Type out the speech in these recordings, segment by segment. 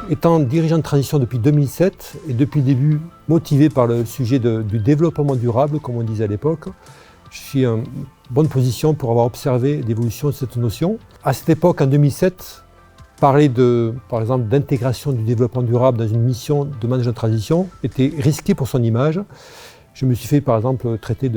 Étant dirigeant de transition depuis 2007 et depuis le début motivé par le sujet du développement durable, comme on disait à l'époque, je suis en bonne position pour avoir observé l'évolution de cette notion. À cette époque, en 2007, parler par exemple d'intégration du développement durable dans une mission de management de transition était risqué pour son image. Je me suis fait par exemple traiter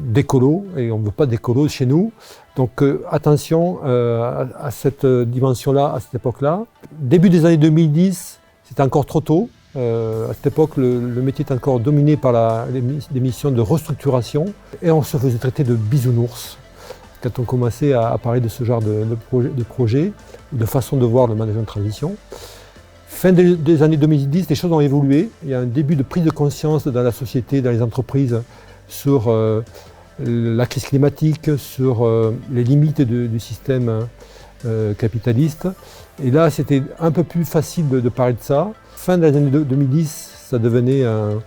d'écolo, et on ne veut pas d'écolo chez nous. Donc attention à cette dimension-là, à cette époque-là. Début des années 2010, c'était encore trop tôt. À cette époque, le métier était encore dominé par les missions de restructuration, et on se faisait traiter de bisounours quand on commençait à parler de ce genre de projet, de façon de voir le management de transition. Fin des années 2010, les choses ont évolué. Il y a un début de prise de conscience dans la société, dans les entreprises, sur la crise climatique, sur les limites du système capitaliste. Et là, c'était un peu plus facile de parler de ça. Fin des années 2010, ça devenait un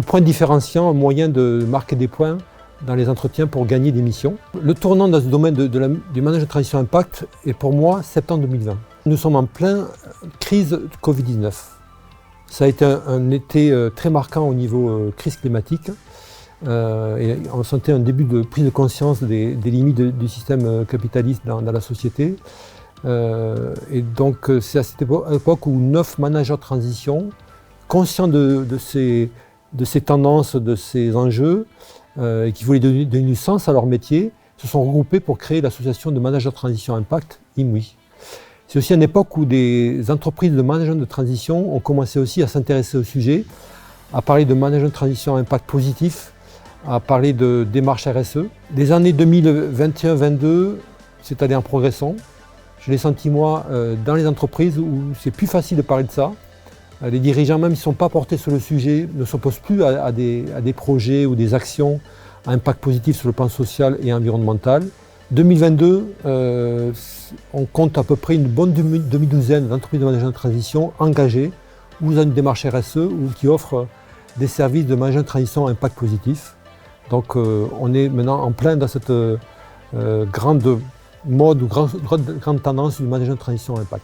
point différenciant, un moyen de marquer des points dans les entretiens pour gagner des missions. Le tournant dans ce domaine du management de transition impact est pour moi septembre 2020. Nous sommes en pleine crise Covid-19. Ça a été un été très marquant au niveau crise climatique. Et on sentait un début de prise de conscience des limites du système capitaliste dans la société. Et donc c'est à cette époque où 9 managers de transition, conscients de ces tendances, de ces enjeux, et qui voulaient donner du sens à leur métier, se sont regroupés pour créer l'association de managers de transition impact, IMWI. C'est aussi une époque où des entreprises de management de transition ont commencé aussi à s'intéresser au sujet, à parler de management de transition impact positif, à parler de démarche RSE. Les années 2021-22, c'est allé en progressant. Je l'ai senti moi dans les entreprises où c'est plus facile de parler de ça. Les dirigeants même, ils ne sont pas portés sur le sujet, ne s'opposent plus à des projets ou des actions à impact positif sur le plan social et environnemental. 2022, on compte à peu près une bonne demi-douzaine d'entreprises de management de transition engagées ou dans une démarche RSE ou qui offrent des services de management de transition à impact positif. Donc on est maintenant en plein dans cette grande mode ou grande tendance du management de transition à impact.